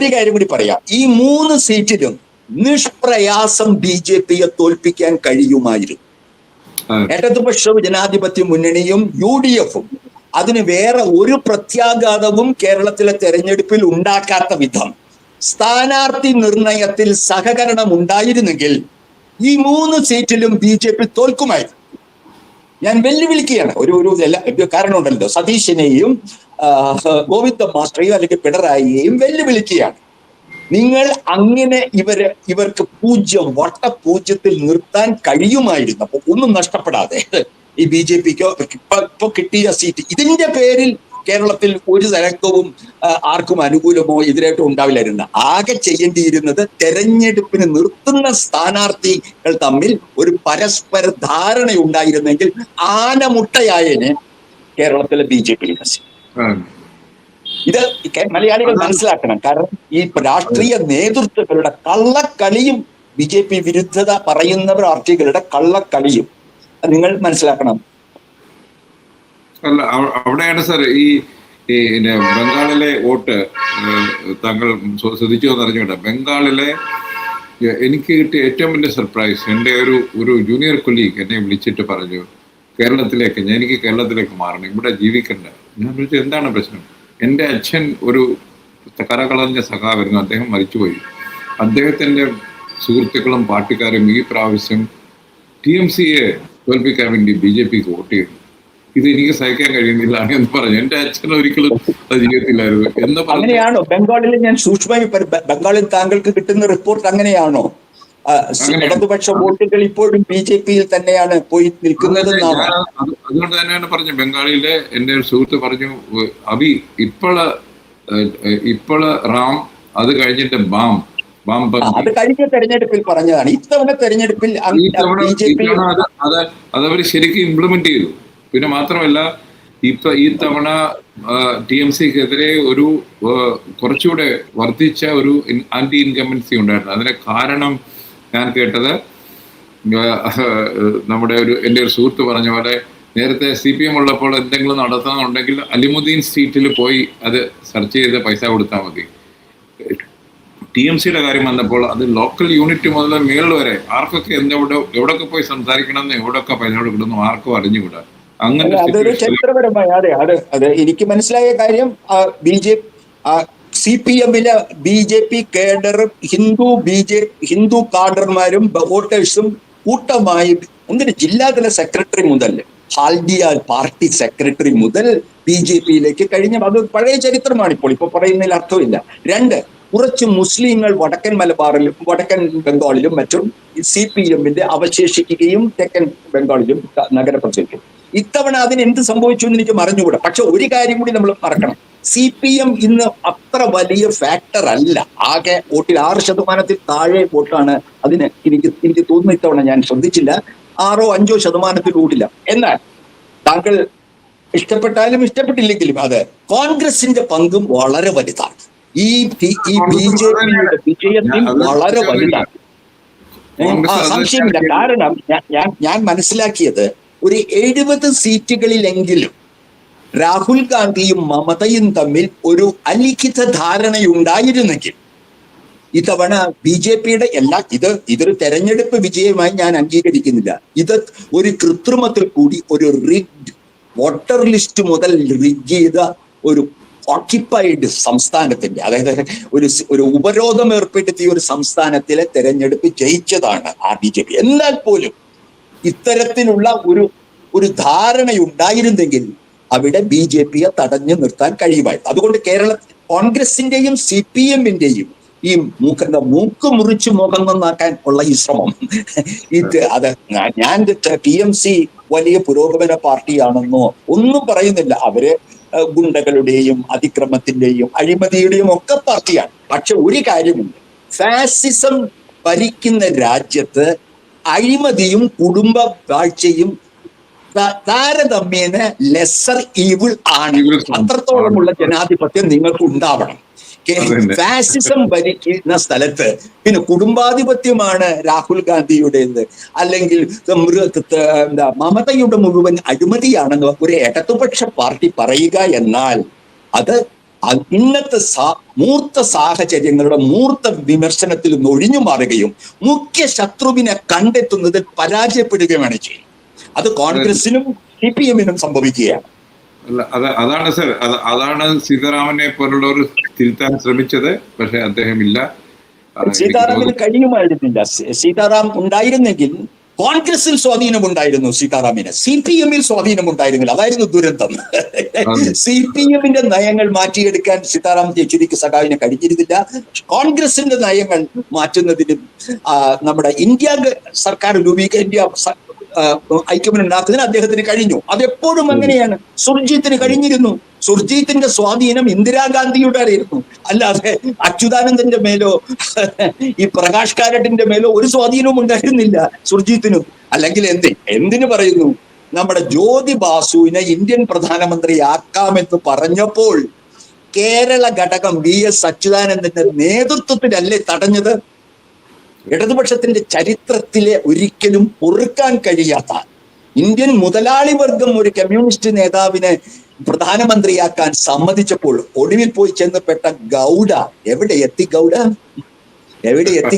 ഒരു കാര്യം കൂടി പറയാം. ഈ 3 സീറ്റിലും നിഷ്പ്രയാസം BJPയെ തോൽപ്പിക്കാൻ കഴിയുമായിരുന്നു. ഇടതുപക്ഷ ജനാധിപത്യ മുന്നണിയും UDF-ഉം അതിന് വേറെ ഒരു പ്രത്യാഘാതവും കേരളത്തിലെ തെരഞ്ഞെടുപ്പിൽ ഉണ്ടാക്കാത്ത വിധം സ്ഥാനാർത്ഥി നിർണയത്തിൽ സഹകരണം ഉണ്ടായിരുന്നെങ്കിൽ ഈ 3 സീറ്റിലും BJP തോൽക്കുമായിരുന്നു. ഞാൻ വെല്ലുവിളിക്കുകയാണ്. ഒരു കാരണമുണ്ടല്ലോ, സതീശനെയും ഗോവിന്ദ മാസ്റ്ററെയും അല്ലെങ്കിൽ പിണറായിയെയും വെല്ലുവിളിക്കുകയാണ്. നിങ്ങൾ അങ്ങനെ ഇവർക്ക് 0 വട്ടപൂജ്യത്തിൽ നിർത്താൻ കഴിയുമായിരുന്നു. അപ്പൊ ഒന്നും നഷ്ടപ്പെടാതെ ഈ BJPക്കോ ഇപ്പൊ കിട്ടിയ സീറ്റ്, ഇതിന്റെ പേരിൽ കേരളത്തിൽ ഒരു തരംഗവും ആർക്കും അനുകൂലമോ എതിരായിട്ടോ ഉണ്ടാവില്ലായിരുന്നു. ആകെ ചെയ്യേണ്ടിയിരുന്നത് തെരഞ്ഞെടുപ്പിന് നിർത്തുന്ന സ്ഥാനാർത്ഥികൾ തമ്മിൽ ഒരു പരസ്പര ധാരണ ഉണ്ടായിരുന്നെങ്കിൽ ആനമുട്ടയായതിന് കേരളത്തിലെ BJP വികസനം. ഇത് മലയാളികൾ മനസ്സിലാക്കണം. കാരണം ഈ രാഷ്ട്രീയ നേതൃത്വങ്ങളുടെ കള്ളക്കളിയും BJP വിരുദ്ധത പറയുന്ന പാർട്ടികളുടെ കള്ളക്കളിയും നിങ്ങൾ മനസ്സിലാക്കണം. അല്ല, അവിടെയാണ് സാർ ഈ ബംഗാളിലെ വോട്ട് താങ്കൾ ശ്രദ്ധിച്ചു എന്ന് അറിഞ്ഞുകൊണ്ട്, ബംഗാളിലെ എനിക്ക് കിട്ടിയ ഏറ്റവും വലിയ സർപ്രൈസ്, എൻ്റെ ഒരു ജൂനിയർ കൊലീഗ് എന്നെ വിളിച്ചിട്ട് പറഞ്ഞു, എനിക്ക് കേരളത്തിലേക്ക് മാറണം, ഇവിടെ ജീവിക്കണ്ട. ഞാൻ വിളിച്ചു, എന്താണ് പ്രശ്നം? എൻ്റെ അച്ഛൻ ഒരു കരകളഞ്ഞ സഖാവായിരുന്നു, അദ്ദേഹം മരിച്ചുപോയി. അദ്ദേഹത്തിൻ്റെ സുഹൃത്തുക്കളും പാർട്ടിക്കാരും ഈ പ്രാവശ്യം TMCയെ തോൽപ്പിക്കാൻ വേണ്ടി BJPക്ക് വോട്ട് ചെയ്തു. ഇത് എനിക്ക് സഹിക്കാൻ കഴിയുന്നില്ല എന്ന് പറഞ്ഞു. എന്റെ അച്ഛൻ ഒരിക്കലും അത് ജീവിതത്തിലായിരുന്നു എന്ന് പറഞ്ഞു. അങ്ങനെയാണോ ബംഗാളിൽ? ഞാൻ സൂക്ഷ്മമായി ബംഗാളിൽ താങ്കൾക്ക് കിട്ടുന്ന റിപ്പോർട്ട് അങ്ങനെയാണോ? ഇടതുപക്ഷ വോട്ടുകൾ ഇപ്പോഴും BJPയിൽ തന്നെയാണ് പോയി നിൽക്കുന്നത്. അതുകൊണ്ട് തന്നെയാണ് പറഞ്ഞു, ബംഗാളിലെ എന്റെ ഒരു സുഹൃത്ത് പറഞ്ഞു, ഇപ്പോൾ റാം, അത് കഴിഞ്ഞിട്ട് ബാം അത് കഴിഞ്ഞ തെരഞ്ഞെടുപ്പിൽ പറഞ്ഞതാണ്. ഇത്തവണ തെരഞ്ഞെടുപ്പിൽ അതവര് ശരിക്കും ഇംപ്ലിമെന്റ് ചെയ്തു. പിന്നെ മാത്രമല്ല, ഈ തവണ TMCക്കെതിരെ ഒരു കുറച്ചുകൂടെ വർദ്ധിച്ച ഒരു ആന്റി ഇൻകംബൻസി ഉണ്ടായിരുന്നു. അതിന്റെ കാരണം ഞാൻ കേട്ടത്, എൻ്റെ ഒരു സുഹൃത്ത് പറഞ്ഞ പോലെ, നേരത്തെ CPM ഉള്ളപ്പോൾ എന്തെങ്കിലും നടത്തണമെന്നുണ്ടെങ്കിൽ അലിമുദ്ദീൻ സ്ട്രീറ്റിൽ പോയി അത് സെർച്ച് ചെയ്ത് പൈസ കൊടുത്താൽ മതി. TMCയുടെ കാര്യം വന്നപ്പോൾ അത് ലോക്കൽ യൂണിറ്റ് മുതൽ മേളിൽ വരെ ആർക്കൊക്കെ എവിടെയൊക്കെ പോയി സംസാരിക്കണമെന്ന്, എവിടെയൊക്കെ പൈസ കൊടുക്കണം ആർക്കും അറിഞ്ഞുകൂടാ. അങ്ങനെ അതൊരു ചരിത്രപരമായ, അതെ എനിക്ക് മനസ്സിലായ കാര്യം, CPM-ലെ BJP കേഡറും ഹിന്ദു കാഡർമാരും വോട്ടേഴ്സും കൂട്ടമായി ജില്ലാതല സെക്രട്ടറി മുതൽ ഹാൽഡിയ പാർട്ടി സെക്രട്ടറി മുതൽ BJPയിലേക്ക് കഴിഞ്ഞ, അത് പഴയ ചരിത്രമാണ്. ഇപ്പൊ പറയുന്നതിൽ അർത്ഥമില്ല. 2, കുറച്ച് മുസ്ലിങ്ങൾ വടക്കൻ മലബാറിലും വടക്കൻ ബംഗാളിലും മറ്റും CPM-ന്റെ അവശേഷിക്കുകയും തെക്കൻ ബംഗാളിലും നഗരപ്രദേശത്തും. ഇത്തവണ അതിന് എന്ത് സംഭവിച്ചു എന്ന് എനിക്ക് മറിഞ്ഞുകൂടാ. പക്ഷെ ഒരു കാര്യം കൂടി നമ്മൾ മറക്കണം, CPM ഇന്ന് അത്ര വലിയ ഫാക്ടർ അല്ല. ആകെ വോട്ടിൽ 6% താഴെ വോട്ടാണ് അതിന്. എനിക്ക് തോന്നുന്നു ഇത്തവണ ഞാൻ ശ്രദ്ധിച്ചില്ല, 6-5% വോട്ടില്ല. എന്നാൽ താങ്കൾ ഇഷ്ടപ്പെട്ടാലും ഇഷ്ടപ്പെട്ടില്ലെങ്കിലും അത് കോൺഗ്രസിന്റെ പങ്കും വളരെ വലുതാണ്. ഈ BJPയുടെ വിജയത്തിൽ വളരെ വലുതാണ്, സംശയമില്ല. കാരണം ഞാൻ മനസ്സിലാക്കിയത്, ഒരു 70 സീറ്റുകളിലെങ്കിലും രാഹുൽ ഗാന്ധിയും മമതയും തമ്മിൽ ഒരു അലിഖിത ധാരണയുണ്ടായിരുന്നെങ്കിൽ ഇത്തവണ BJPയുടെ ഇതൊരു തെരഞ്ഞെടുപ്പ് വിജയമായി ഞാൻ അംഗീകരിക്കുന്നില്ല. ഇത് ഒരു കൃത്രിമത്തിൽ കൂടി ഒരു റിഗ്ഡ് വോട്ടർ ലിസ്റ്റ് മുതൽ റിഗ് ചെയ്ത ഒരു ഓക്യുപ്പൈഡ് സംസ്ഥാനത്തിന്റെ, അതായത് ഒരു ഉപരോധം ഏർപ്പെടുത്തിയ ഒരു സംസ്ഥാനത്തിലെ തെരഞ്ഞെടുപ്പ് ജയിച്ചതാണ് BJP. എന്നാൽ പോലും ഇത്തരത്തിലുള്ള ഒരു ധാരണയുണ്ടായിരുന്നെങ്കിൽ അവിടെ BJPയെ തടഞ്ഞു നിർത്താൻ കഴിയുമായിരുന്നു. അതുകൊണ്ട് കോൺഗ്രസിന്റെയും CPM-ന്റെയും ഈ മൂക്ക് മുറിച്ച് മുഖം നന്നാക്കാൻ ഉള്ള ഈ ശ്രമം, ഞാൻ TMC വലിയ പുരോഗമന പാർട്ടിയാണെന്നോ ഒന്നും പറയുന്നില്ല. അവര് ഗുണ്ടകളുടെയും അതിക്രമത്തിന്റെയും അഴിമതിയുടെയും ഒക്കെ പാർട്ടിയാണ്. പക്ഷെ ഒരു കാര്യമുണ്ട്, ഫാസിസം ഭരിക്കുന്ന രാജ്യത്ത് അഴിമതിയും കുടുംബ വാഴ്ചയും താരതമ്യേന ലെസർ ഈവിൾ ആണ്. അത്രത്തോളമുള്ള ജനാധിപത്യം നിങ്ങൾക്ക് ഉണ്ടാവണം. ഫാസിസം ഭരിക്കുന്ന സ്ഥലത്ത് പിന്നെ കുടുംബാധിപത്യമാണ് രാഹുൽ ഗാന്ധിയുടേത്, അല്ലെങ്കിൽ മമതയുടെ മുഴുവൻ അഴിമതിയാണെന്ന് ഒരു ഇടതുപക്ഷ പാർട്ടി പറയുക എന്നാൽ അത് ഇന്നത്തെ മൂർത്ത സാഹചര്യങ്ങളുടെ മൂർത്ത വിമർശനത്തിൽ നിന്ന് ഒഴിഞ്ഞു മാറുകയും മുഖ്യ ശത്രുവിനെ കണ്ടെത്തുന്നതിൽ പരാജയപ്പെടുകയുമാണ് ചെയ്യുന്നത്. അത് കോൺഗ്രസിനും CPM-നും സംഭവിക്കുകയാണ്. അതാണ് സർ, അതാണ് സീതാറാമനെ പോലുള്ളവർ തിരുത്താൻ ശ്രമിച്ചത്. പക്ഷെ അദ്ദേഹം ഇല്ല. സീതാറാമിന് കഴിയുമായിരുന്നില്ല. സീതാറാം ഉണ്ടായിരുന്നെങ്കിൽ കോൺഗ്രസിൽ സ്വാധീനമുണ്ടായിരുന്നു, സീതാറാമിന് CPM-ൽ സ്വാധീനമുണ്ടായിരുന്നില്ല. അതായിരുന്നു ദുരന്തം. CPM-ന്റെ നയങ്ങൾ മാറ്റിയെടുക്കാൻ സീതാറാം യെച്ചൂരിക്ക് സഖാവിന് കഴിഞ്ഞിരുന്നില്ല. കോൺഗ്രസിന്റെ നയങ്ങൾ മാറ്റുന്നതിനും നമ്മുടെ ഇന്ത്യ സർക്കാർ ഇന്ത്യ ഐക്യമുന്നണി ഉണ്ടാക്കുന്നതിന് അദ്ദേഹത്തിന് കഴിഞ്ഞു. അതെപ്പോഴും അങ്ങനെയാണ്. സുർജീത്തിന് കഴിഞ്ഞിരുന്നു. സുർജീത്തിന്റെ സ്വാധീനം ഇന്ദിരാഗാന്ധിയുടെ ആയിരുന്നു, അല്ലാതെ അച്യുതാനന്ദന്റെ മേലോ ഈ പ്രകാശ് കാരട്ടിന്റെ മേലോ ഒരു സ്വാധീനവും ഉണ്ടായിരുന്നില്ല സുർജീത്തിനും. അല്ലെങ്കിൽ എന്തിനു പറയുന്നു, നമ്മുടെ ജ്യോതി ബാസുവിനെ ഇന്ത്യൻ പ്രധാനമന്ത്രിയാക്കാമെന്ന് പറഞ്ഞപ്പോൾ കേരള ഘടകം VS അച്യുതാനന്ദന്റെ നേതൃത്വത്തിലല്ലേ തടഞ്ഞത്? ഇടതുപക്ഷത്തിന്റെ ചരിത്രത്തിലെ ഒരിക്കലും പൊറുക്കാൻ കഴിയാത്ത ഇന്ത്യൻ മുതലാളി വർഗം ഒരു കമ്മ്യൂണിസ്റ്റ് നേതാവിനെ പ്രധാനമന്ത്രിയാക്കാൻ സമ്മതിച്ചപ്പോൾ ഒടുവിൽ പോയി ചെന്നപ്പെട്ട ഗൗഡ എവിടെ എത്തി?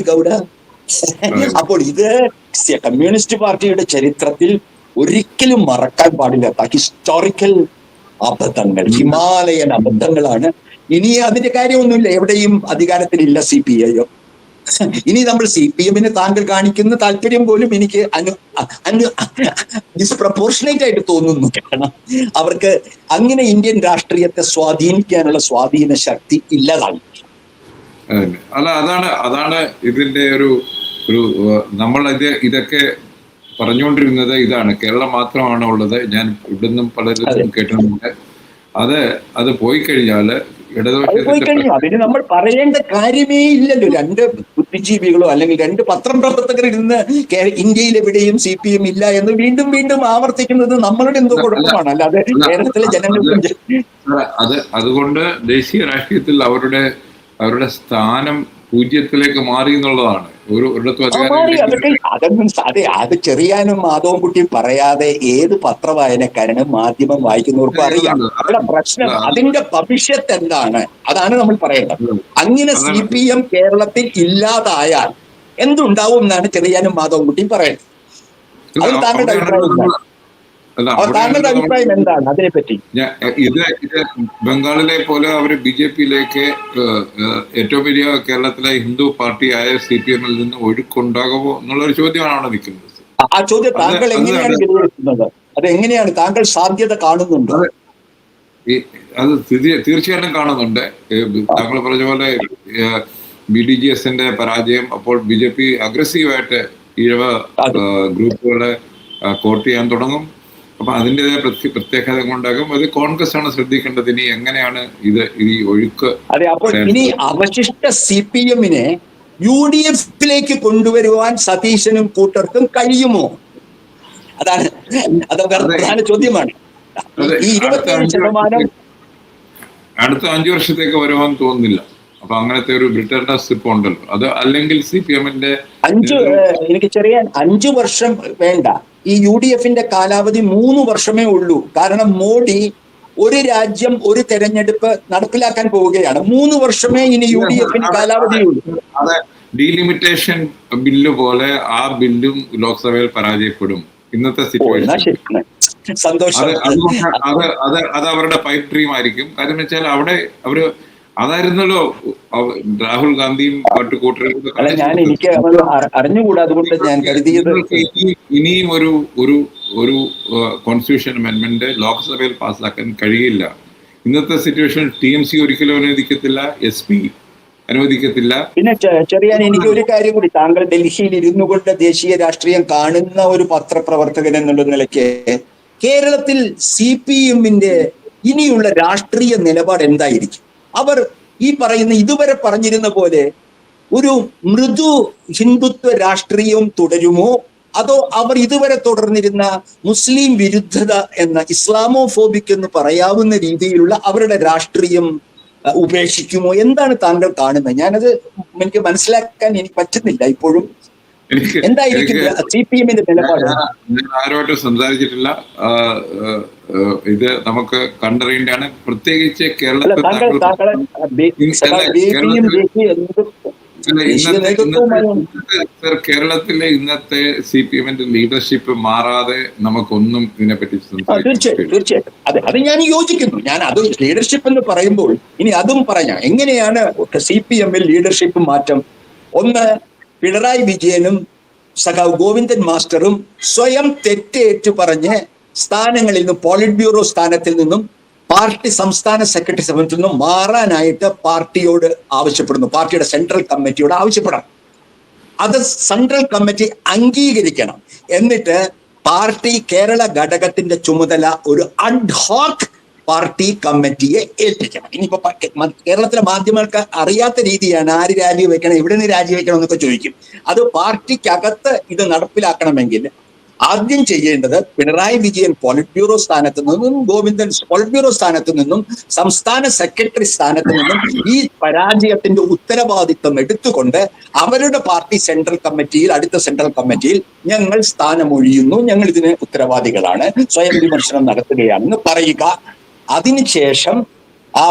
ഗൗഡ അപ്പോൾ ഇത് കമ്മ്യൂണിസ്റ്റ് പാർട്ടിയുടെ ചരിത്രത്തിൽ ഒരിക്കലും മറക്കാൻ പാടില്ലാത്ത ഹിസ്റ്റോറിക്കൽ അബദ്ധങ്ങൾ, ഹിമാലയൻ അബദ്ധങ്ങളാണ്. ഇനി അതിന്റെ കാര്യമൊന്നുമില്ല, എവിടെയും അധികാരത്തിലില്ല CPI. ഇനി നമ്മൾ CPM-ന് താങ്കൾ കാണിക്കുന്ന താല്പര്യം പോലും എനിക്ക് ഡിസ്പ്രപ്പോർഷനേറ്റ് ആയിട്ട് തോന്നുന്നു. കാരണം അവർക്ക് അങ്ങനെ ഇന്ത്യൻ രാഷ്ട്രീയത്തെ സ്വാധീനിക്കാനുള്ള സ്വാധീന ശക്തി ഇല്ലതാണ്. അതാണ് ഇതിന്റെ ഒരു നമ്മൾ ഇതൊക്കെ പറഞ്ഞുകൊണ്ടിരുന്നത്. ഇതാണ് കേരളം മാത്രമാണ് ഉള്ളത്. ഞാൻ ഇവിടുന്നും പലരും കേട്ടിട്ടുണ്ട്. അത് പോയി കഴിഞ്ഞാൽ അതിന് നമ്മൾ പറയേണ്ട കാര്യമേ ഇല്ലല്ലോ. രണ്ട് ബുദ്ധിജീവികളോ അല്ലെങ്കിൽ രണ്ട് പത്രം പ്രവർത്തകർ ഇരുന്ന് ഇന്ത്യയിൽ എവിടെയും CPM ഇല്ല എന്ന് വീണ്ടും വീണ്ടും ആവർത്തിക്കുന്നത് നമ്മളുടെ എന്തോ കുഴപ്പമാണ്, അല്ലാതെ കേരളത്തിലെ ജനങ്ങൾക്ക്. അതുകൊണ്ട് ദേശീയ രാഷ്ട്രീയത്തിൽ അവരുടെ സ്ഥാനം പൂജ്യത്തിലേക്ക് മാറി എന്നുള്ളതാണ്. അത് ചെറിയാനും മാധവൻകുട്ടിയും പറയാതെ ഏത് പത്രവായനക്കാരനും മാധ്യമം വായിക്കുന്നവർക്കും അറിയാം. അവിടെ പ്രശ്നം അതിന്റെ ഭവിഷ്യത്ത് എന്താണ്, അതാണ് നമ്മൾ പറയേണ്ടത്. അങ്ങനെ CPM കേരളത്തിൽ ഇല്ലാതായാൽ എന്തുണ്ടാവും എന്നാണ് ചെറിയാനും മാധവൻകുട്ടിയും പറയുന്നത്. അത് താങ്കളുടെ അഭിപ്രായം എന്താണ് അതിനെപ്പറ്റി? ഇത് ബംഗാളിലെ പോലെ അവര് BJP-യിലേക്ക് ഏറ്റവും വലിയ കേരളത്തിലെ ഹിന്ദു പാർട്ടിയായ CPM-ൽ നിന്ന് ഒഴുക്കുണ്ടാകുമോ എന്നുള്ളൊരു ചോദ്യമാണ് അവിടെ നിൽക്കുന്നത്. ആ ചോദ്യം താങ്കൾ എങ്ങനെയാണ് വിലയിരുത്തുന്നത്? അത് എങ്ങനെയാണ് താങ്കൾ സാധ്യത കാണുന്നുണ്ടോ? അത് തീർച്ചയായിട്ടും കാണുന്നുണ്ട്. താങ്കൾ പറഞ്ഞ പോലെ BDGS-ന്റെ പരാജയം, അപ്പോൾ BJP അഗ്രസീവായിട്ട് ഈഴവ ഗ്രൂപ്പുകളെ കോർട്ട് ചെയ്യാൻ തുടങ്ങും. അപ്പൊ അതിൻ്റെതായ പ്രത്യേകത ഉണ്ടാകും. അത് കോൺഗ്രസ് ആണ് ശ്രദ്ധിക്കേണ്ടത്. ഇനി എങ്ങനെയാണ് ഈ ഒഴുക്ക്. അതെ, അപ്പോൾ ഇനി അവശിഷ്ട CPM-നെ UDF-ലേക്ക് കൊണ്ടുവരുവാൻ സതീശനും കൂട്ടർക്കും കഴിയുമോ? അതാണ് പ്രധാന ചോദ്യമാണ്. ഈ 27% അടുത്ത 5 വർഷത്തേക്ക് വരുവാൻ തോന്നുന്നില്ല. അപ്പൊ അങ്ങനത്തെ ഒരു ബ്രിട്ടൻസ് ഇപ്പൊ ഉണ്ടല്ലോ. അത് അല്ലെങ്കിൽ CPM-ന്റെ എനിക്ക് ചെറിയ 5 വർഷം വേണ്ട. ഈ UDF-ന്റെ കാലാവധി 3 വർഷമേ ഉള്ളൂ. കാരണം മോഡി ഒരു രാജ്യം ഒരു തെരഞ്ഞെടുപ്പ് നടപ്പിലാക്കാൻ പോവുകയാണ്. 3 വർഷമേ ഇനി UDF-ന് കാലാവധിയുള്ളൂ. അതെ, ഡീലിമിറ്റേഷൻ ബില്ല് പോലെ ആ ബില്ലും ലോക്സഭയിൽ പരാജയപ്പെടും ഇന്നത്തെ സിറ്റുവേഷൻ. സന്തോഷം. അത് അവരുടെ പൈപ്പ് ഡ്രീം ആയിരിക്കും. കാര്യം വെച്ചാൽ അവിടെ അവര് അതായിരുന്നല്ലോ രാഹുൽ ഗാന്ധിയും ഞാൻ എനിക്ക് അറിഞ്ഞുകൂടാ, അതുകൊണ്ട് ഞാൻ കരുതിയത് ഇനിയും ഒരു കോൺസ്റ്റിറ്റ്യൂഷൻ അമെന്റ്മെന്റ് ലോക്സഭയിൽ പാസ്സാക്കാൻ കഴിയില്ല. ഇന്നത്തെ സിറ്റുവേഷൻ TMC ഒരിക്കലും അനുവദിക്കത്തില്ല, SP അനുവദിക്കത്തില്ല. പിന്നെ ചെറിയാൻ എനിക്ക് ഒരു കാര്യം കൂടി, താങ്കൾ ഡൽഹിയിൽ ഇരുന്നു കൊണ്ട് ദേശീയ രാഷ്ട്രീയം കാണുന്ന ഒരു പത്രപ്രവർത്തകൻ എന്നുള്ള നിലയ്ക്ക് കേരളത്തിൽ CPM-ന്റെ ഇനിയുള്ള രാഷ്ട്രീയ നിലപാട് എന്തായിരിക്കും? അവർ ഈ പറയുന്ന ഇതുവരെ പറഞ്ഞിരുന്ന പോലെ ഒരു മൃദു ഹിന്ദുത്വ രാഷ്ട്രീയവും തുടരുമോ, അതോ അവർ ഇതുവരെ തുടർന്നിരുന്ന മുസ്ലിം വിരുദ്ധത എന്ന ഇസ്ലാമോഫോബിക് എന്ന് പറയാവുന്ന രീതിയിലുള്ള അവരുടെ രാഷ്ട്രീയം ഉപേക്ഷിക്കുമോ? എന്താണ് താങ്കൾ കാണുന്നത്? ഞാനത് എനിക്ക് മനസ്സിലാക്കാൻ എനിക്ക് പറ്റുന്നില്ല ഇപ്പോഴും. എനിക്ക് എന്തായിരിക്കും എനിക്ക് CPM നിലപാട്? ഞാൻ ആരുമായിട്ടും സംസാരിച്ചിട്ടില്ല. ഇത് നമുക്ക് കണ്ടറിയേണ്ടതാണ്. പ്രത്യേകിച്ച് അല്ല, കേരളത്തിൽ താങ്കളെ ബേബിയും ദേശീയ നേതൃത്വവുമായി കേരളത്തിലെ ഇന്നത്തെ CPM-ന്റെ ലീഡർഷിപ്പ് മാറാതെ നമുക്കൊന്നും ഇതിനെപ്പറ്റി സംസാരിക്കാൻ പറ്റില്ല. തീർച്ചയായിട്ടും അത് ഞാൻ യോജിക്കുന്നു. ഞാൻ അത് ലീഡർഷിപ്പ് എന്ന് പറയുമ്പോൾ ഇനി അതും പറയാം. എങ്ങനെയാണ് CPM-ൽ ലീഡർഷിപ്പ് മാറ്റം? ഒന്ന്, പിണറായി വിജയനും സഖാവ് ഗോവിന്ദൻ മാസ്റ്ററും സ്വയം തെറ്റേറ്റു പറഞ്ഞ് സ്ഥാനങ്ങളിൽ നിന്നും, പോളിറ്റ് ബ്യൂറോ സ്ഥാനത്തിൽ നിന്നും പാർട്ടി സംസ്ഥാന സെക്രട്ടറി സ്ഥാനത്തിൽ നിന്നും മാറാനായിട്ട് പാർട്ടിയോട് ആവശ്യപ്പെടുന്നു. പാർട്ടിയുടെ സെൻട്രൽ കമ്മിറ്റിയോട് ആവശ്യപ്പെടണം. അത് സെൻട്രൽ കമ്മിറ്റി അംഗീകരിക്കണം. എന്നിട്ട് പാർട്ടി കേരള ഘടകത്തിന്റെ ചുമതല ഒരു അഡ്ഹോക്ക് പാർട്ടി കമ്മിറ്റിയെ ഏൽപ്പിക്കണം. ഇനിയിപ്പോ കേരളത്തിലെ മാധ്യമങ്ങൾക്ക് അറിയാത്ത രീതിയാണ് ആര് രാജിവെക്കണം, എവിടെ നിന്ന് രാജിവെക്കണം എന്നൊക്കെ ചോദിക്കും. അത് പാർട്ടിക്കകത്ത് ഇത് നടപ്പിലാക്കണമെങ്കിൽ ആദ്യം ചെയ്യേണ്ടത് പിണറായി വിജയൻ പോളിറ്റ് ബ്യൂറോ സ്ഥാനത്ത് നിന്നും, ഗോവിന്ദൻ പോളിറ്റ് ബ്യൂറോ സ്ഥാനത്ത് നിന്നും, സംസ്ഥാന സെക്രട്ടറി സ്ഥാനത്ത് നിന്നും ഈ പരാജയത്തിന്റെ ഉത്തരവാദിത്വം എടുത്തുകൊണ്ട് അവരുടെ പാർട്ടി സെൻട്രൽ കമ്മിറ്റിയിൽ, അടുത്ത സെൻട്രൽ കമ്മിറ്റിയിൽ ഞങ്ങൾ സ്ഥാനമൊഴിയുന്നു, ഞങ്ങൾ ഇതിന് ഉത്തരവാദികളാണ്, സ്വയം വിമർശനം നടത്തുകയാണെന്ന് പറയുക. അതിനുശേഷം ആ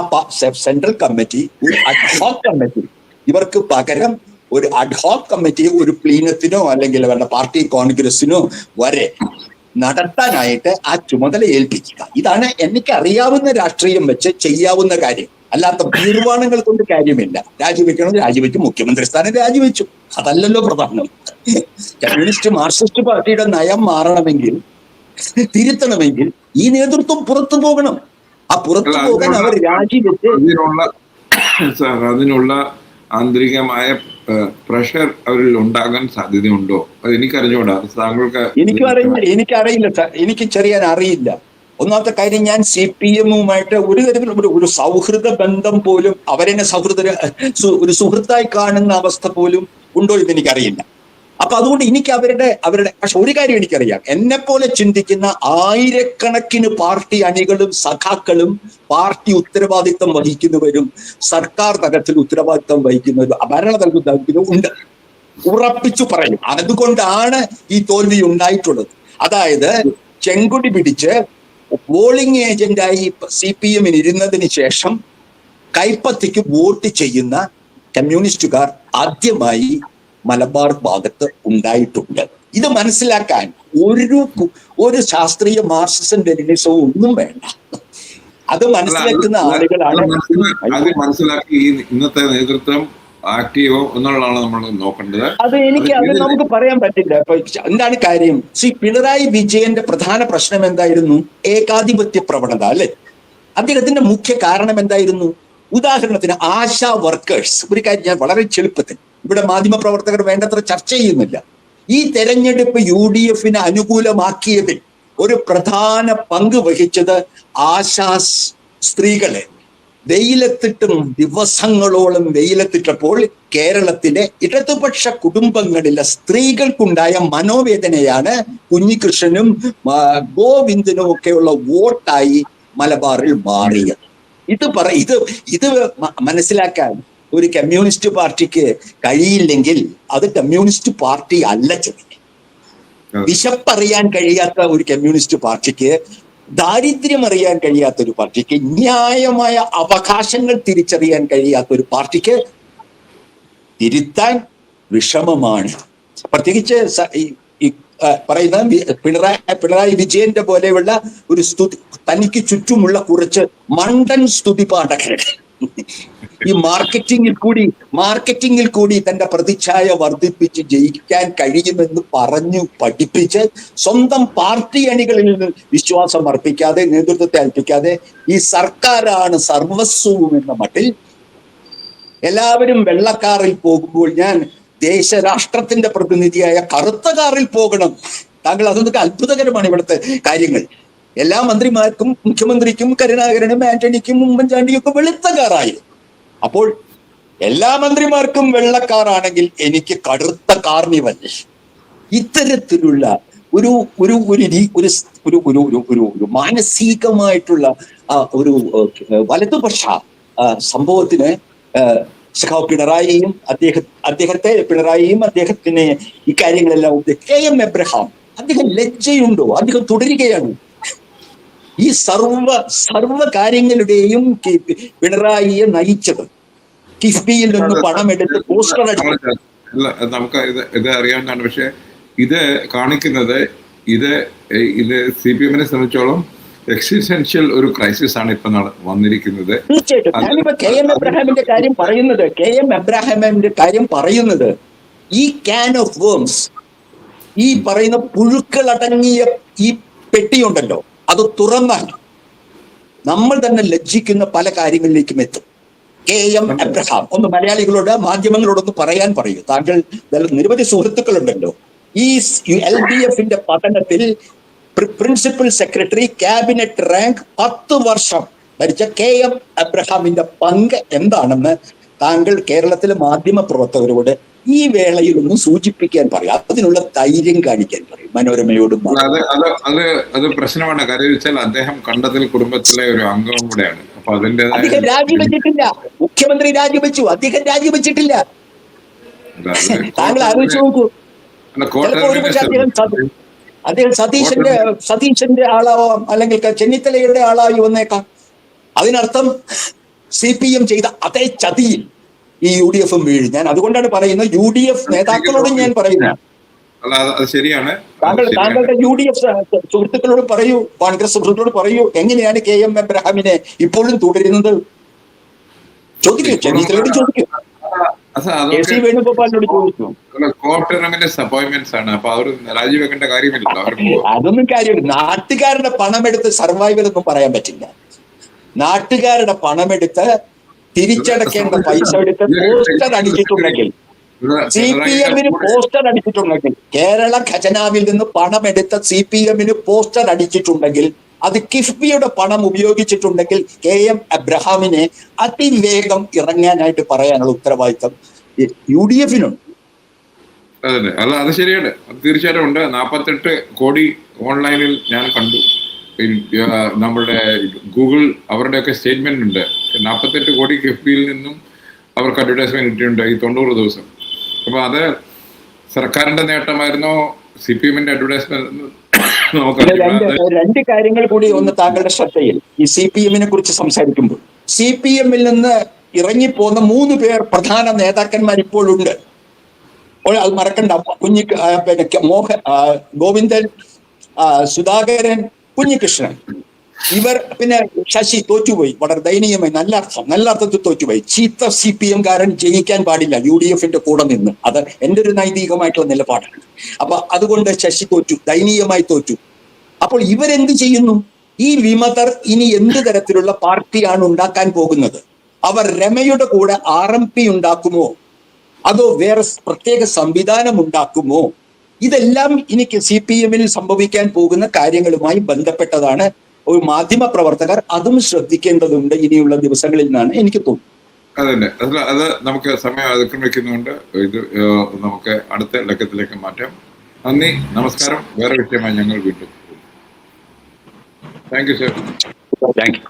സെൻട്രൽ കമ്മിറ്റി ഒരു അഡ്ഹോക്ക് കമ്മിറ്റി, ഇവർക്ക് പകരം ഒരു അഡ്ഹോക്ക് കമ്മിറ്റി ഒരു പ്ലീനത്തിനോ അല്ലെങ്കിൽ അവരുടെ പാർട്ടി കോൺഗ്രസിനോ വരെ നടത്താനായിട്ട് ആ ചുമതല ഏൽപ്പിക്കുക. ഇതാണ് എനിക്ക് അറിയാവുന്ന രാഷ്ട്രീയം വെച്ച് ചെയ്യാവുന്ന കാര്യം. അല്ലാത്ത തീർമാനങ്ങൾ കൊണ്ട് കാര്യമില്ല. രാജിവെക്കണം, രാജിവെച്ചു, മുഖ്യമന്ത്രി സ്ഥാനം രാജിവെച്ചു, അതല്ലല്ലോ പ്രധാനം. കമ്മ്യൂണിസ്റ്റ് മാർക്സിസ്റ്റ് പാർട്ടിയുടെ നയം മാറണമെങ്കിൽ, തിരുത്തണമെങ്കിൽ ഈ നേതൃത്വം പുറത്തു പോകണം. ആ പുറത്തു പോകാൻ അവർ രാജിവെച്ച് അതിനുള്ള ആന്തരികമായ പ്രഷർ അവരിൽ ഉണ്ടാകാൻ സാധ്യതയുണ്ടോ? അത് എനിക്കറിഞ്ഞൂടാ. താങ്കൾക്ക്? എനിക്കറിയില്ല സാർ, എനിക്ക് ചെറിയാൻ അറിയില്ല. ഒന്നാമത്തെ കാര്യം, ഞാൻ CPM-ഉമായിട്ട് ഒരു തരത്തിലുള്ള ഒരു സൗഹൃദ ബന്ധം പോലും, അവരെന്നെ ഒരു സുഹൃത്തായി കാണുന്ന അവസ്ഥ പോലും ഉണ്ടോ എന്ന് എനിക്കറിയില്ല. അപ്പൊ അതുകൊണ്ട് എനിക്ക് അവരുടെ പക്ഷെ ഒരു കാര്യം എനിക്കറിയാം, എന്നെ പോലെ ചിന്തിക്കുന്ന ആയിരക്കണക്കിന് പാർട്ടി അണികളും സഖാക്കളും പാർട്ടി ഉത്തരവാദിത്വം വഹിക്കുന്നവരും സർക്കാർ തലത്തിൽ ഉത്തരവാദിത്വം വഹിക്കുന്നവരും ഭരണതലത്തിൽ ഉണ്ട്, ഉറപ്പിച്ചു പറയും. അതുകൊണ്ടാണ് ഈ തോൽവി ഉണ്ടായിട്ടുള്ളത്. അതായത് ചെങ്കൊടി പിടിച്ച് പോളിംഗ് ഏജന്റായി CPM-ന് ഇരുന്നതിന് ശേഷം കൈപ്പത്തിക്ക് വോട്ട് ചെയ്യുന്ന കമ്മ്യൂണിസ്റ്റുകാർ ആദ്യമായി മലബാർ ഭാഗത്ത് ഉണ്ടായിട്ടുണ്ട്. ഇത് മനസ്സിലാക്കാൻ ഒരു ശാസ്ത്രീയ മാർക്സിസം ലെനിനിസവും ഒന്നും വേണ്ട. അത് മനസ്സിലാക്കുന്ന ആളുകളാണ്. അത് മനസ്സിലാക്കി ഇന്നത്തെ നേതൃത്വം ആക്റ്റീവോ എന്നുള്ളതാണ് നമ്മൾ നോക്കേണ്ടത്. അത് നമുക്ക് പറയാൻ പറ്റില്ല. ഇപ്പൊ എന്താണ് കാര്യം? പിണറായി വിജയന്റെ പ്രധാന പ്രശ്നം എന്തായിരുന്നു? ഏകാധിപത്യ പ്രവണത, അല്ലെ? അദ്ദേഹത്തിന്റെ മുഖ്യ കാരണം എന്തായിരുന്നു? ഉദാഹരണത്തിന് ആശാ വർക്കേഴ്സ്. ഒരു കാര്യം ഞാൻ വളരെ ചെറുപ്പത്തിൽ, ഇവിടെ മാധ്യമപ്രവർത്തകർ വേണ്ടത്ര ചർച്ച ചെയ്യുന്നില്ല. ഈ തെരഞ്ഞെടുപ്പ് UDF-ന് അനുകൂലമാക്കിയതിൽ ഒരു പ്രധാന പങ്ക് വഹിച്ചത് ആശാ സ്ത്രീകളെ വെയിലത്തിട്ടും ദിവസങ്ങളോളം വെയിലത്തിട്ടപ്പോൾ കേരളത്തിലെ ഇടതുപക്ഷ കുടുംബങ്ങളിലെ സ്ത്രീകൾക്കുണ്ടായ മനോവേദനയാണ് കുഞ്ഞികൃഷ്ണനും ഗോവിന്ദനും ഒക്കെയുള്ള വോട്ടായി മലബാറിൽ മാറിയത്. ഇത് മനസ്സിലാക്കാൻ ഒരു കമ്മ്യൂണിസ്റ്റ് പാർട്ടിക്ക് കഴിയില്ലെങ്കിൽ അത് കമ്മ്യൂണിസ്റ്റ് പാർട്ടി അല്ല. വിശപ്പറിയാൻ കഴിയാത്ത ഒരു കമ്മ്യൂണിസ്റ്റ് പാർട്ടിക്ക്, ദാരിദ്ര്യം അറിയാൻ കഴിയാത്ത ഒരു പാർട്ടിക്ക്, ന്യായമായ അവകാശങ്ങൾ തിരിച്ചറിയാൻ കഴിയാത്ത ഒരു പാർട്ടിക്ക് തിരുത്താൻ വിഷമമാണ്. പ്രത്യേകിച്ച് പറയുന്ന പിണറായി വിജയന്റെ പോലെയുള്ള ഒരു തനിക്ക് ചുറ്റുമുള്ള കുറച്ച് മണ്ടൻ സ്തുതിപാഠകർ ഈ മാർക്കറ്റിംഗിൽ കൂടി തന്റെ പ്രതിച്ഛായ വർദ്ധിപ്പിച്ച് ജയിക്കാൻ കഴിയുമെന്ന് പറഞ്ഞു പഠിപ്പിച്ച് സ്വന്തം പാർട്ടി അണികളിൽ നിന്ന് വിശ്വാസം അർപ്പിക്കാതെ, നേതൃത്വത്തെ അർപ്പിക്കാതെ, ഈ സർക്കാരാണ് സർവസ്വവും എന്ന മട്ടിൽ എല്ലാവരും വെള്ളക്കാറിൽ പോകുമ്പോൾ ഞാൻ ദേശരാഷ്ട്രത്തിന്റെ പ്രതിനിധിയായ കറുത്ത കാറിൽ പോകണം. താങ്കൾ അതൊക്കെ അത്ഭുതകരമാണ് ഇവിടുത്തെ കാര്യങ്ങൾ. എല്ലാ മന്ത്രിമാർക്കും, മുഖ്യമന്ത്രിക്കും, കരുണാകരനും, ആന്റണിക്കും, ഉമ്മൻചാണ്ടിയും ഒക്കെ വെളുത്ത കാറായി. അപ്പോൾ എല്ലാ മന്ത്രിമാർക്കും വെള്ളക്കാറാണെങ്കിൽ എനിക്ക് കടുത്ത കാർണിവൽ. ഇത്തരത്തിലുള്ള ഒരു ഒരു ഒരു മാനസികമായിട്ടുള്ള ഒരു വലതുപക്ഷ സംഭവത്തിന് സഖാവ് പിണറായിയും പിണറായിയും അദ്ദേഹത്തിന് ഇക്കാര്യങ്ങളെല്ലാം KM എബ്രഹാം, അദ്ദേഹം ലജ്ജയുണ്ടോ? അദ്ദേഹം തുടരുകയാണ്. ഈ സർവ കാര്യങ്ങളുടെയും പിണറായിയെ നയിച്ചത് കിഫ്ബിയിൽ നിന്ന് പണമെടുത്ത് പോസ്റ്റർ അടിച്ചു. നമുക്ക് ഇത് അറിയാവുന്നതാണ്. പക്ഷെ ഇത് കാണിക്കുന്നത് ഇത് CPM-നെ സംബന്ധിച്ചോളം എക്സിസ്റ്റൻഷ്യൽ ഒരു ക്രൈസിസ് ആണ് ഇപ്പൊ വന്നിരിക്കുന്നത്. തീർച്ചയായിട്ടും ഞാനിപ്പോ KM എബ്രഹാമിന്റെ കാര്യം പറയുന്നത് ഈ ക്യാൻ ഓഫ് വേംസ്, ഈ പറയുന്ന പുഴുക്കളടങ്ങിയ ഈ പെട്ടിയുണ്ടല്ലോ, അത് തുറന്നാൽ നമ്മൾ തന്നെ ലജ്ജിക്കുന്ന പല കാര്യങ്ങളിലേക്കും എത്തും. KM എബ്രഹാം ഒന്ന് മലയാളികളോട്, മാധ്യമങ്ങളോടൊന്ന് പറയാൻ പറയൂ. താങ്കൾ നിരവധി സുഹൃത്തുക്കളുണ്ടല്ലോ. ഈ LDF-ന്റെ പതനത്തിൽ പ്രിൻസിപ്പൽ സെക്രട്ടറി, ക്യാബിനറ്റ് റാങ്ക് 10 വർഷം ഭരിച്ച KM എബ്രഹാമിന്റെ പങ്ക് എന്താണെന്ന് താങ്കൾ കേരളത്തിലെ മാധ്യമ പ്രവർത്തകരോട് ഈ വേളയിൽ ഒന്നും സൂചിപ്പിക്കാൻ പറയും. അതിനുള്ള ധൈര്യം കാണിക്കാൻ പറയും മനോരമയോടും. അത് പ്രശ്നമാണ്. കാര്യം വെച്ചാൽ അദ്ദേഹം കണ്ടതിൽ കുടുംബത്തിലെ ഒരു അംഗവും കൂടെയാണ്. അപ്പൊ അതിന്റെ അദ്ദേഹം രാജിവെച്ചിട്ടില്ല. മുഖ്യമന്ത്രി രാജിവെച്ചു, അദ്ദേഹം രാജിവെച്ചിട്ടില്ല. താങ്കൾ ആലോചിച്ച് നോക്കൂ. ചിലപ്പോ ഒരുപക്ഷെ അദ്ദേഹം സതീശന്റെ ആളാവാം, അല്ലെങ്കിൽ ചെന്നിത്തലയുടെ ആളായി വന്നേക്കാം. അതിനർത്ഥം CPM ചെയ്ത അതേ ചതിയിൽ ഈ UDF വീഴും. ഞാൻ അതുകൊണ്ടാണ് പറയുന്നത്, UDF നേതാക്കളോടും ഞാൻ പറയുന്നത്, ശരിയാണ്, താങ്കളുടെ UDF സുഹൃത്തുക്കളോട് പറയൂ, കോൺഗ്രസ് സുഹൃത്തുക്കളോട് പറയൂ, എങ്ങനെയാണ് KM എബ്രഹാമിനെ ഇപ്പോഴും തുടരുന്നത്? ചോദിക്കൂ, ചെന്നിത്തലയോട് ചോദിക്കൂ, KC വേണുഗോപാലിനോട് ചോദിക്കൂ. അതൊന്നും കാര്യമില്ല. നാട്ടുകാരുടെ പണമെടുത്ത് സർവൈവൽ ഒന്നും പറയാൻ പറ്റില്ല. നാട്ടുകാരുടെ പണമെടുത്ത് തിരിച്ചടക്കേണ്ട പൈസ എടുത്ത് പോസ്റ്റർ അടിച്ചിട്ടുണ്ടെങ്കിൽ, CPM-ന് പോസ്റ്റർ അടിച്ചിട്ടുണ്ടെങ്കിൽ, കേരള ഖജനാവിൽ നിന്ന് പണമെടുത്ത CPM-ന് പോസ്റ്റർ അടിച്ചിട്ടുണ്ടെങ്കിൽ, അത് കിഫ്ബിയുടെ പണം ഉപയോഗിച്ചിട്ടുണ്ടെങ്കിൽ KM എബ്രഹാമിനെ അതിവേഗം ഇറങ്ങാനായിട്ട് പറയാനുള്ള ഉത്തരവാദിത്തം UDF-നുണ്ട്. അതെ, അത് ശരിയാണ്, തീർച്ചയായിട്ടും ഉണ്ട്. 48 കോടി ഓൺലൈനിൽ ഞാൻ കണ്ടു. നമ്മുടെ ഗൂഗിൾ അവരുടെയൊക്കെ സ്റ്റേറ്റ്മെന്റ് ഉണ്ട്. 48 കോടി കിഫ്ബിയിൽ നിന്നും അവർക്ക് അഡ്വർടൈസ്മെന്റ് കിട്ടിയിട്ടുണ്ട് ഈ 90 ദിവസം. അപ്പൊ അത് സർക്കാരിന്റെ നേട്ടമായിരുന്നോ CPM-ന്റെ അഡ്വർടൈസ്മെന്റ്? രണ്ട് കാര്യങ്ങൾ കൂടി ഒന്ന് താങ്കളുടെ ശ്രദ്ധയിൽ. ഈ CPM-നെ കുറിച്ച് സംസാരിക്കുമ്പോൾ CPM-ൽ നിന്ന് ഇറങ്ങിപ്പോന്ന 3 പേർ പ്രധാന നേതാക്കന്മാർ ഇപ്പോഴുണ്ട്. അത് മറക്കണ്ട. ഗോവിന്ദൻ, സുധാകരൻ, കുഞ്ഞികൃഷ്ണൻ, ഇവർ, പിന്നെ ശശി തോറ്റുപോയി, വളരെ ദയനീയമായി, നല്ല അർത്ഥത്തിൽ തോറ്റുപോയി. ചീത്ത CPM-കാരൻ ജയിക്കാൻ പാടില്ല UDF-ന്റെ കൂടെ നിന്ന്. അത് എൻ്റെ ഒരു നൈതികമായിട്ടുള്ള നിലപാടാണ്. അപ്പൊ അതുകൊണ്ട് ശശി തോറ്റു, ദയനീയമായി തോറ്റു. അപ്പോൾ ഇവരെന്ത് ചെയ്യുന്നു? ഈ വിമതർ ഇനി എന്ത് തരത്തിലുള്ള പാർട്ടിയാണ് ഉണ്ടാക്കാൻ പോകുന്നത്? അവർ രമയുടെ കൂടെ RMP ഉണ്ടാക്കുമോ, അതോ വേറെ പ്രത്യേക സംവിധാനം ഉണ്ടാക്കുമോ? ഇതെല്ലാം എനിക്ക് CPM-ൽ സംഭവിക്കാൻ പോകുന്ന കാര്യങ്ങളുമായി ബന്ധപ്പെട്ടതാണ്. ഒരു മാധ്യമ പ്രവർത്തകർ അതും ശ്രദ്ധിക്കേണ്ടതുണ്ട് ഇനിയുള്ള ദിവസങ്ങളിൽ നിന്നാണ് എനിക്ക് തോന്നുന്നത്. അത് നമുക്ക് സമയം അതിക്രമിക്കുന്നുണ്ട്. ഇത് നമുക്ക് അടുത്ത ലക്കത്തിലേക്ക് മാറ്റാം. നന്ദി, നമസ്കാരം. വേറെ വിഷയമായി ഞങ്ങൾ വീണ്ടും. Thank you sir. Thank you.